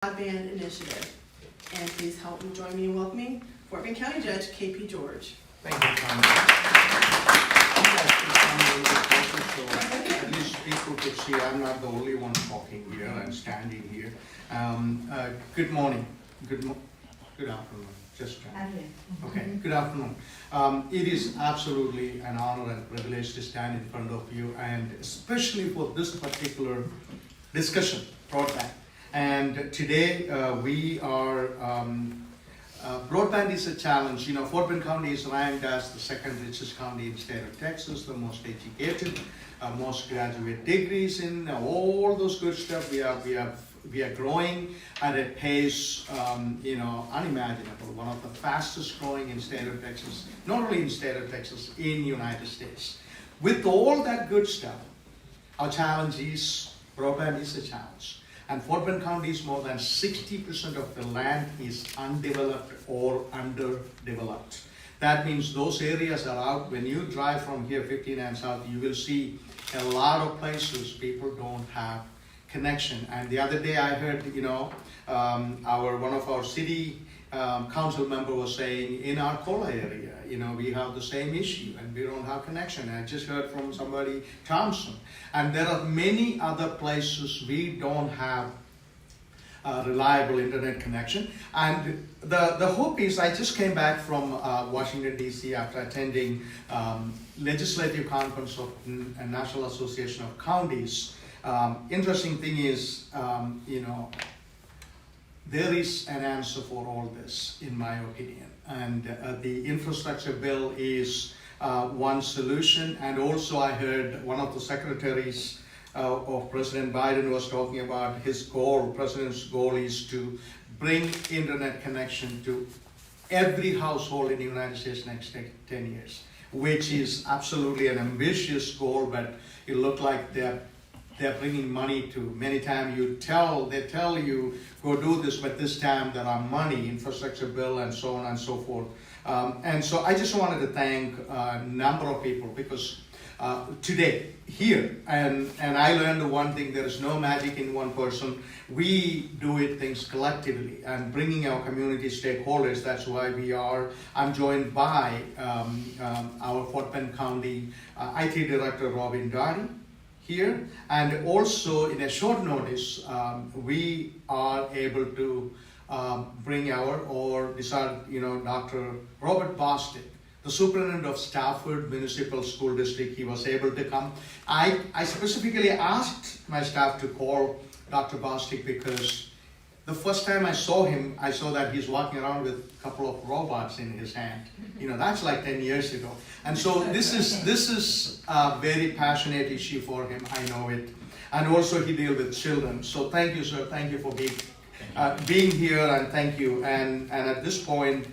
Broadband initiative. And please help me join me in welcoming Fort Bend County Judge K.P. George. Thank you, Connie. So at least people could see I'm not the only one talking here and standing here. Good morning. Good afternoon. Just okay. Good afternoon. It is absolutely an honor and privilege to stand in front of you, and especially for this particular discussion, broadband. And today we are. Broadband is a challenge. You know, Fort Bend County is ranked as the second richest county in the state of Texas, the most educated, most graduate degrees in all those good stuff. We are growing at a pace, unimaginable. One of the fastest growing in the state of Texas, not only in the state of Texas, in the United States. With all that good stuff, our challenge is broadband is a challenge. And Fort Bend County is more than 60% of the land is undeveloped or underdeveloped. That means those areas are out. When you drive from here 59 South, you will see a lot of places people don't have connection. And the other day I heard, one of our city council member was saying in our Cola area, we have the same issue and we don't have connection. I just heard from somebody, Thompson. And there are many other places we don't have reliable internet connection. And the hope is, I just came back from Washington, D.C. after attending legislative conference of National Association of Counties. Interesting thing is, there is an answer for all this, in my opinion. And the infrastructure bill is one solution. And also I heard one of the secretaries of President Biden was talking about his goal. President's goal is to bring internet connection to every household in the United States next 10 years, which is absolutely an ambitious goal, but it looked like they're bringing money to. Many times they tell you, go do this, but this time there are money, infrastructure bill and so on and so forth. And so I just wanted to thank a number of people because today, here, and I learned one thing, there is no magic in one person. We do it things collectively and bringing our community stakeholders, that's why we are. I'm joined by our Fort Bend County IT Director, Robin Doherty, here, and also in a short notice, we are able to bring Dr. Robert Bostic, the superintendent of Stafford Municipal School District. He was able to come. I specifically asked my staff to call Dr. Bostic because the first time I saw him, I saw that he's walking around with a couple of robots in his hand. That's like 10 years ago. And so this is a very passionate issue for him, I know it. And also he deals with children. So thank you, sir. Thank you for being here, and thank you. And at this point,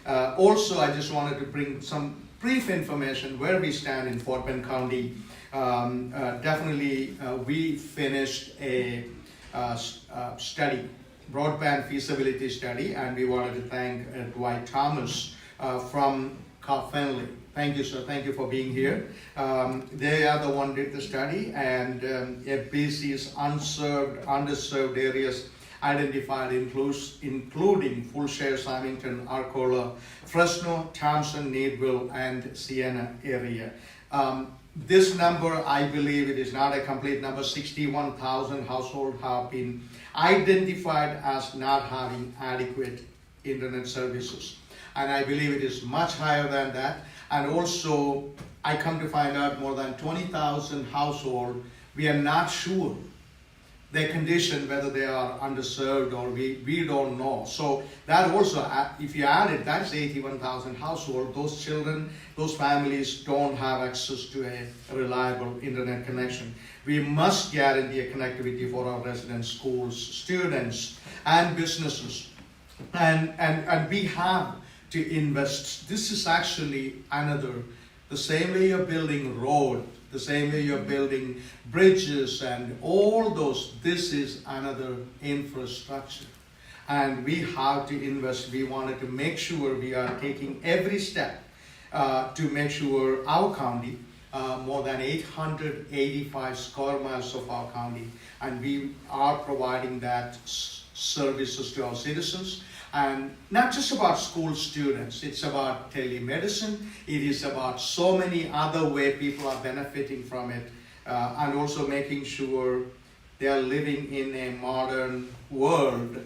also I just wanted to bring some brief information where we stand in Fort Bend County. Definitely, we finished a study, broadband feasibility study, and we wanted to thank Dwight Thomas from Cobb-Fenley. Thank you, sir. Thank you for being here. They are the one did the study, and FBC's underserved areas identified including Full Share, Symington, Arcola, Fresno, Thompson, Needville, and Siena area. This number, I believe it is not a complete number, 61,000 households have been identified as not having adequate internet services. And I believe it is much higher than that. And also, I come to find out more than 20,000 households, we are not sure their condition, whether they are underserved or we don't know. So that also, if you add it, that's 81,000 households. Those children, those families don't have access to a reliable internet connection. We must guarantee a connectivity for our residents, schools, students, and businesses. And we have to invest. This is actually the same way you're building road, the same way you're building bridges and all those, this is another infrastructure. And we have to invest. We wanted to make sure we are taking every step to make sure our county, more than 885 square miles of our county, and we are providing that services to our citizens. And not just about school students, it's about telemedicine, it is about so many other ways people are benefiting from it, and also making sure they are living in a modern world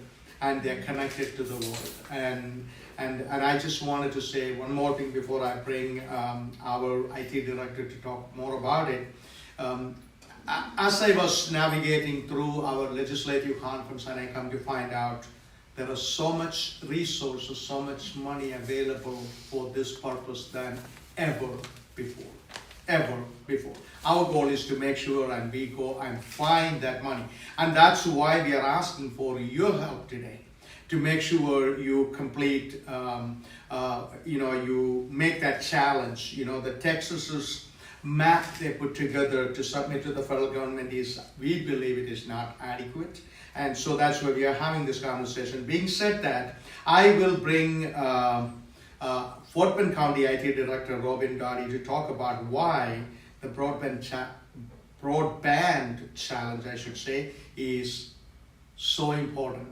and they're connected to the world. And I just wanted to say one more thing before I bring our IT director to talk more about it. As I was navigating through our legislative conference, and I come to find out there are so much resources, so much money available for this purpose than ever before. Ever before. Our goal is to make sure and we go and find that money. And that's why we are asking for your help today, to make sure you complete, you make that challenge. The Texas's map they put together to submit to the federal government is, we believe it is not adequate. And so that's why we are having this conversation. Being said that, I will bring Fort Bend County IT Director Robin Dottie to talk about why the broadband challenge, I should say, is so important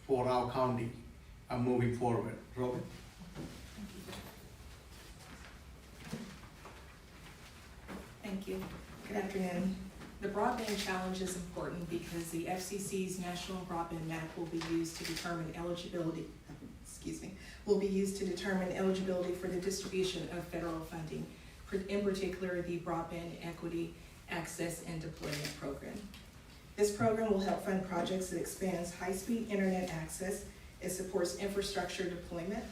for our county moving forward. Robin? Thank you. Good afternoon. The broadband challenge is important because the FCC's National Broadband Map will be used to determine eligibility. Will be used to determine eligibility for the distribution of federal funding, in particular the Broadband Equity Access and Deployment Program. This program will help fund projects that expands high-speed internet access. It supports infrastructure deployment,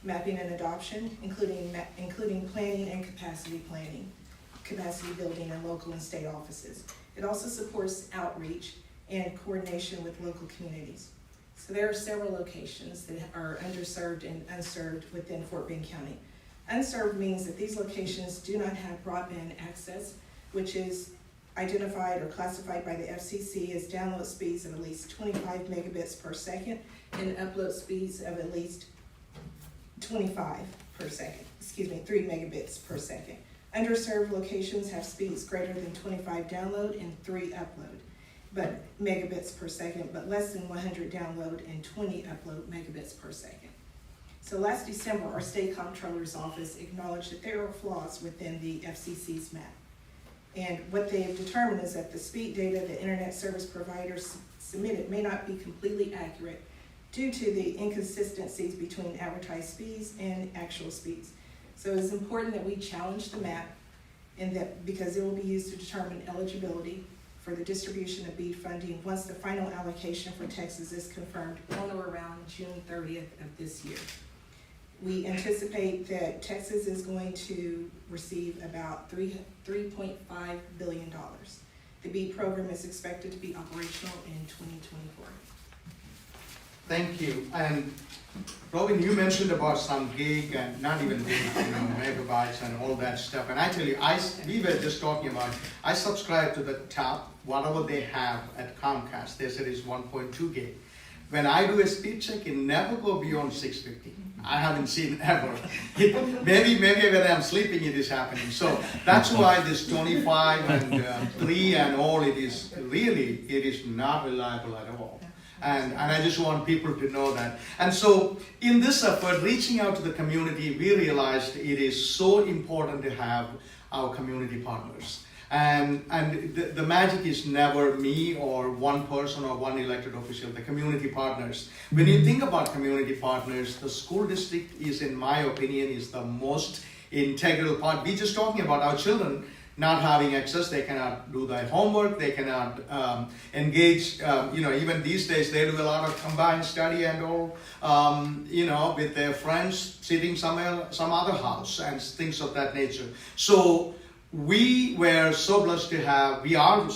mapping and adoption, including planning and capacity building in local and state offices. It also supports outreach and coordination with local communities. So there are several locations that are underserved and unserved within Fort Bend County. Unserved means that these locations do not have broadband access, which is identified or classified by the FCC as download speeds of at least 25 megabits per second and upload speeds of at least 3 megabits per second. Underserved locations have speeds greater than 25 download and 3 upload, but megabits per second, but less than 100 download and 20 upload megabits per second. So last December, our state comptroller's office acknowledged that there are flaws within the FCC's map. And what they have determined is that the speed data the internet service providers submitted may not be completely accurate due to the inconsistencies between advertised speeds and actual speeds. So it's important that we challenge the map, and that because it will be used to determine eligibility for the distribution of BEAD funding once the final allocation for Texas is confirmed on or around June 30th of this year. We anticipate that Texas is going to receive about $3.5 billion. The BEAD program is expected to be operational in 2024. Thank you. And Robin, you mentioned about some gig and not even gig, megabytes and all that stuff. And I tell you, we were just talking about, I subscribe to the top, whatever they have at Comcast. They said it's 1.2 gig. When I do a speed check, it never go beyond 650. I haven't seen ever. Maybe when I'm sleeping it is happening. So that's why this 25 and 3 and all, it is not reliable at all. And I just want people to know that. And so in this effort, reaching out to the community, we realized it is so important to have our community partners. And the magic is never me or one person or one elected official, the community partners. When you think about community partners, the school district is, in my opinion, is the most integral part. We're just talking about our children not having access. They cannot do their homework, they cannot engage, even these days they do a lot of combined study and all, with their friends sitting some other house and things of that nature. So we are so blessed to have one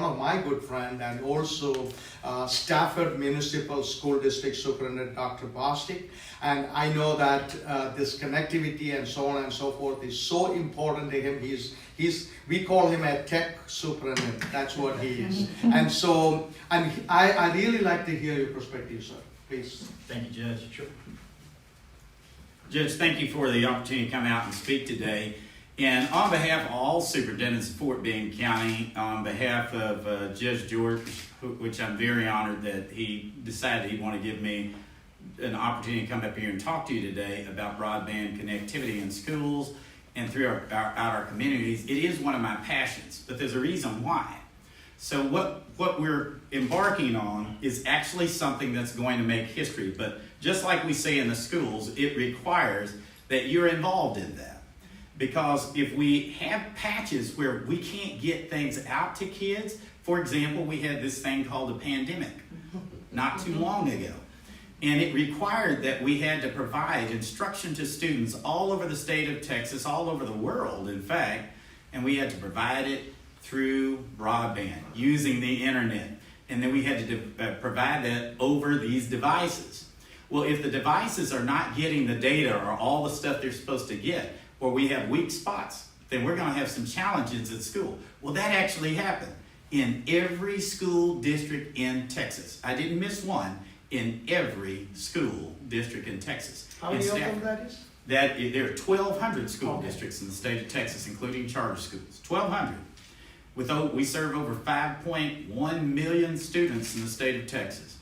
of my good friend and also Stafford Municipal School District Superintendent Dr. Bostic, and I know that this connectivity and so on and so forth is so important to him. We call him a tech superintendent. That's what he is. And so, I really like to hear your perspective, sir. Please. Thank you, Judge. Sure. Judge, thank you for the opportunity to come out and speak today. And on behalf of all superintendents of Fort Bend County, on behalf of Judge George, which I'm very honored that he decided he wanted to give me an opportunity to come up here and talk to you today about broadband connectivity in schools and through our communities. It is one of my passions, but there's a reason why. So what we're embarking on is actually something that's going to make history, but just like we say in the schools, it requires that you're involved in that. Because if we have patches where we can't get things out to kids, for example, we had this thing called a pandemic not too long ago. And it required that we had to provide instruction to students all over the state of Texas, all over the world, in fact, and we had to provide it through broadband, using the internet. And then we had to provide that over these devices. Well, if the devices are not getting the data or all the stuff they're supposed to get, or we have weak spots, then we're going to have some challenges at school. Well, that actually happened in every school district in Texas. I didn't miss one. In every school district in Texas. How many of them that is? There are 1,200 school districts in the state of Texas, including charter schools. 1,200. We serve over 5.1 million students in the state of Texas.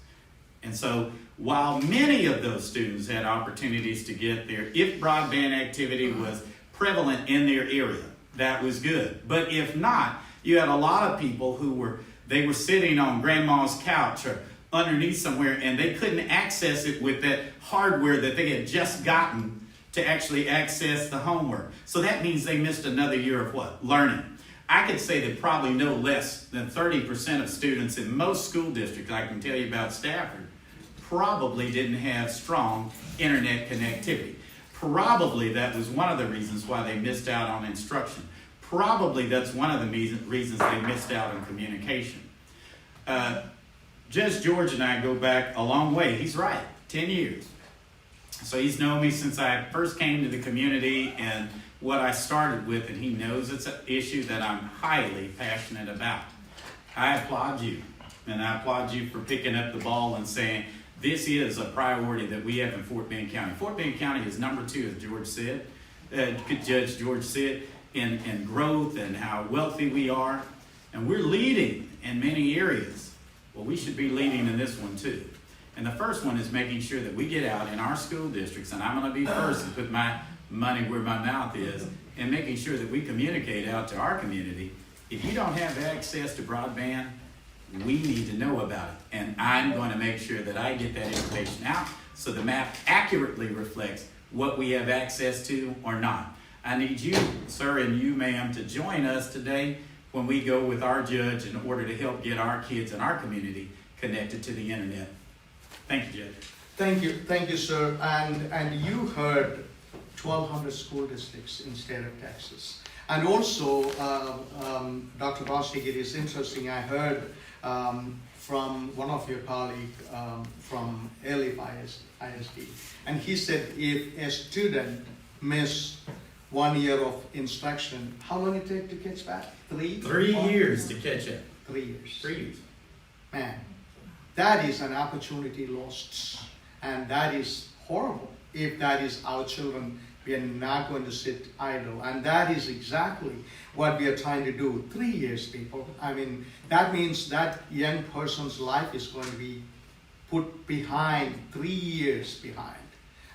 And so while many of those students had opportunities to get there, if broadband activity was prevalent in their area, that was good. But if not, you had a lot of people who were sitting on grandma's couch or underneath somewhere, and they couldn't access it with that hardware that they had just gotten to actually access the homework. So that means they missed another year of what? Learning. I could say that probably no less than 30% of students in most school districts, I can tell you about Stafford, probably didn't have strong internet connectivity. Probably that was one of the reasons why they missed out on instruction. Probably that's one of the reasons they missed out on communication. Judge George and I go back a long way. He's right, 10 years. So he's known me since I first came to the community and what I started with, and he knows it's an issue that I'm highly passionate about. I applaud you, and I applaud you for picking up the ball and saying, this is a priority that we have in Fort Bend County. Fort Bend County is number 2, as Judge George said, in growth and how wealthy we are. And we're leading in many areas. Well, we should be leading in this one too. And the first one is making sure that we get out in our school districts, and I'm going to be first and put my money where my mouth is, and making sure that we communicate out to our community. If you don't have access to broadband, we need to know about it. And I'm going to make sure that I get that information out so the map accurately reflects what we have access to or not. I need you, sir, and you, ma'am, to join us today when we go with our judge in order to help get our kids in our community connected to the internet. Thank you, Judge. Thank you, sir. And you heard 1,200 school districts in the state of Texas. And also, Dr. Bostic, it is interesting, I heard from one of your colleagues from Elif ISD, and he said if a student miss 1 year of instruction, how long it take to catch back? 3 years to catch up. 3 years. 3 years. Man, that is an opportunity lost, and that is horrible. If that is our children, we are not going to sit idle, and that is exactly what we are trying to do. 3 years, people. I mean, that means that young person's life is going to be put behind, 3 years behind.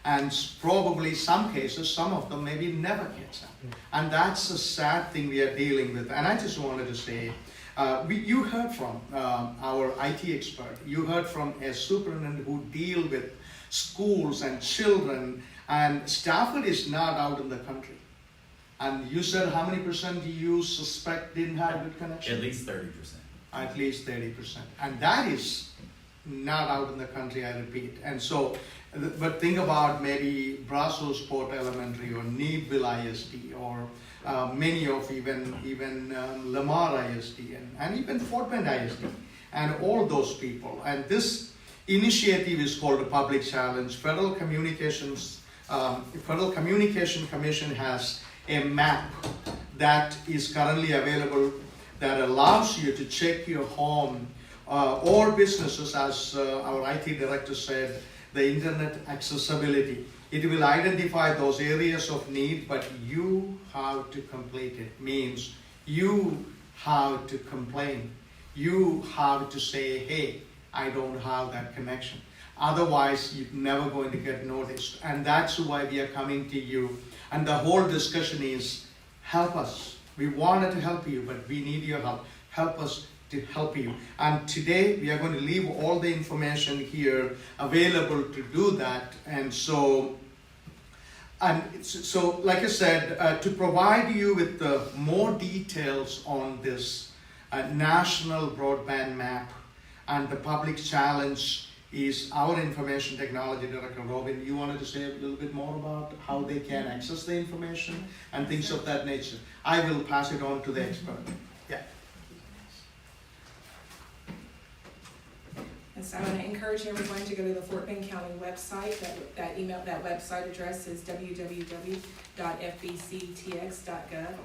And probably some cases, some of them maybe never catch up. And that's a sad thing we are dealing with. And I just wanted to say, you heard from our IT expert. You heard from a superintendent who deal with schools and children. And Stafford is not out in the country. And you said how many percent do you suspect didn't have good connection? At least 30%. At least 30%. And that is not out in the country, I repeat. And so, but think about maybe Brazosport Elementary or Needville ISD or many of even Lamar ISD and even Fort Bend ISD and all those people. And this initiative is called a Public Challenge. Federal Communication Commission has a map that is currently available that allows you to check your home or businesses, as our IT director said, the internet accessibility It will identify those areas of need, but you have to complete it. Means you have to complain. You have to say, hey, I don't have that connection. Otherwise, you're never going to get noticed. And that's why we are coming to you. And the whole discussion is, help us. We wanted to help you, but we need your help. Help us to help you. And today, we are going to leave all the information here available to do that. And so, like I said, to provide you with more details on this national broadband map and the public challenge is our information technology director, Robin. You wanted to say a little bit more about how they can access the information and things of that nature. I will pass it on to the expert. Yeah. And so I want to encourage everyone to go to the Fort Bend County website. That website address is www.fbctx.gov.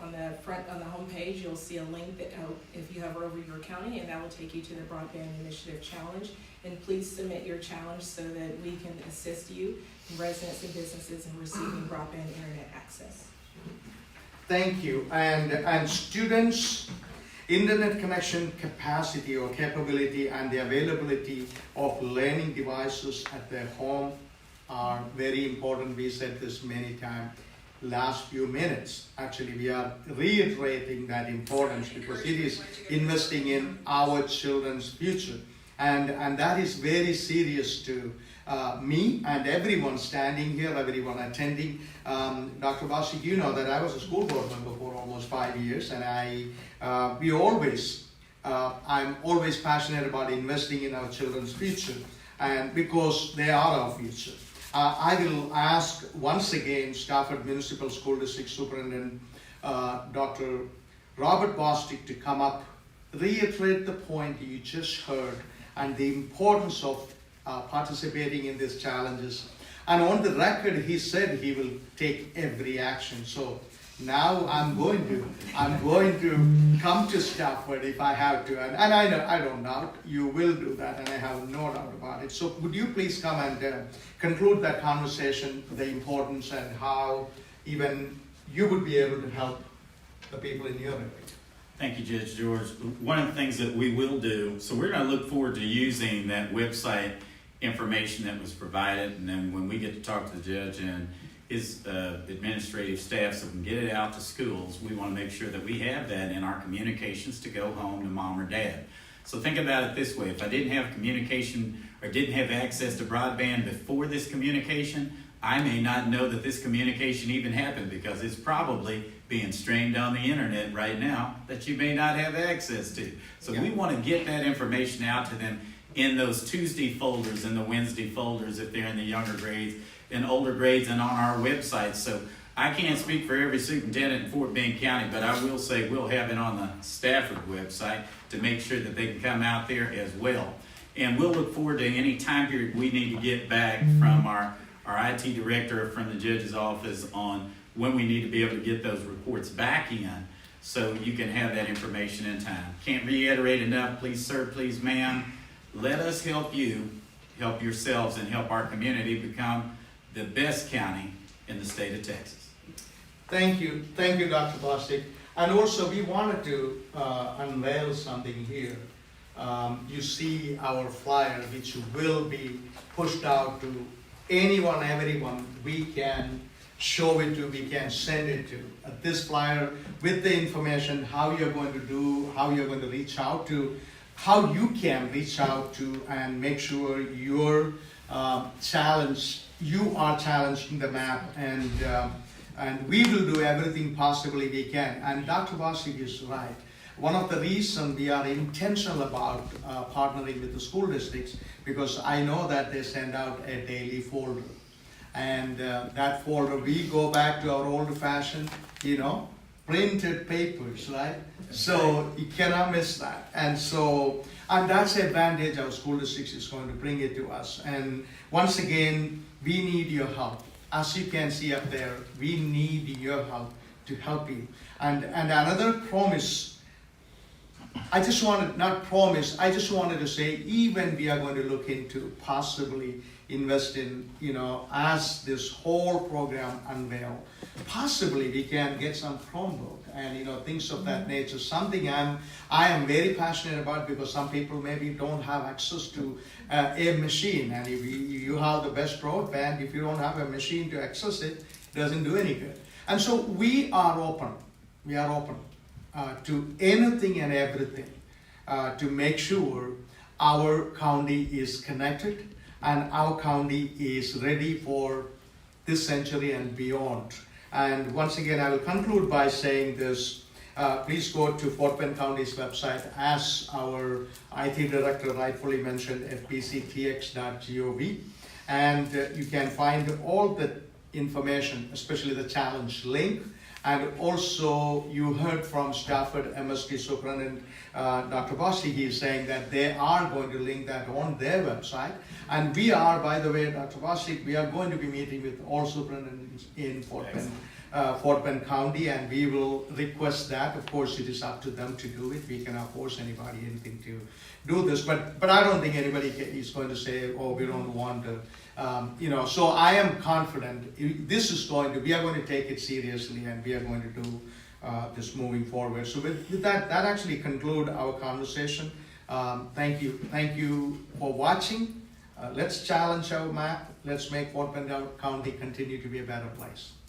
On the home page, you'll see a link that if you hover over your county, and that will take you to the Broadband Initiative Challenge. And please submit your challenge so that we can assist you, residents and businesses, in receiving broadband internet access. Thank you. And students, internet connection capacity or capability and the availability of learning devices at their home are very important. We said this many times. Last few minutes, actually, we are reiterating that importance because it is investing in our children's future. And that is very serious to me and everyone standing here, everyone attending. Dr. Basik, you know that I was a school board member for almost 5 years, and I'm always passionate about investing in our children's future, and because they are our future. I will ask once again Stafford Municipal School District Superintendent Dr. Robert Bostic to come up, reiterate the point you just heard and the importance of participating in these challenges. And on the record, he said he will take every action. So now I'm going to come to Stafford if I have to. And I don't doubt you will do that, and I have no doubt about it. So would you please come and conclude that conversation, the importance and how even you would be able to help the people in your area. Thank you, Judge George. One of the things that we will do, so we're going to look forward to using that website information that was provided, and then when we get to talk to the judge and his administrative staff so we can get it out to schools, we want to make sure that we have that in our communications to go home to mom or dad. So think about it this way. If I didn't have communication or didn't have access to broadband before this communication, I may not know that this communication even happened because it's probably being streamed on the internet right now that you may not have access to. So we want to get that information out to them in those Tuesday folders and the Wednesday folders if they're in the younger grades and older grades and on our website. So I can't speak for every superintendent in Fort Bend County, but I will say we'll have it on the Stafford website to make sure that they can come out there as well. And we'll look forward to any time period we need to get back from our IT director, from the judge's office on when we need to be able to get those reports back in so you can have that information in time. Can't reiterate enough, please sir, please ma'am, let us help you, help yourselves, and help our community become the best county in the state of Texas. Thank you, Dr. Bostic. And also we wanted to unveil something here. You see our flyer, which will be pushed out to anyone, everyone we can show it to, we can send it to. This flyer with the information, how you're going to do, how you're going to reach out to, how you can reach out to and make sure your you are challenging the map, and we will do everything possibly we can. And Dr. Bostic is right. One of the reasons we are intentional about partnering with the school districts, because I know that they send out a daily folder. And that folder, we go back to our old-fashioned, printed papers, right? So you cannot miss that. And that's the advantage our school districts is going to bring it to us. And once again, we need your help. As you can see up there, we need your help to help you. And another promise I just wanted, not promise, I just wanted to say, even we are going to look into possibly invest in, as this whole program unveil, possibly we can get some Chromebook and, things of that nature. Something I am very passionate about, because some people maybe don't have access to a machine. And if you have the best broadband, if you don't have a machine to access it, it doesn't do any good. And so we are open to anything and everything to make sure our county is connected and our county is ready for this century and beyond. And once again, I will conclude by saying this. Please go to Fort Bend County's website, as our IT director rightfully mentioned, fbctx.gov, and you can find all the information, especially the challenge link. And also, you heard from Stafford MSD Superintendent Dr. Bossi. He is saying that they are going to link that on their website. And we are, by the way, Dr. Bossi, we are going to be meeting with all superintendents in Fort Bend County, and we will request that. Of course, it is up to them to do it. We cannot force anybody anything to do this. But I don't think anybody is going to say, oh, we don't want to. So I am confident we are going to take it seriously, and we are going to do this moving forward. So with that actually conclude our conversation. Thank you for watching. Let's challenge our map. Let's make Fort Bend County continue to be a better place.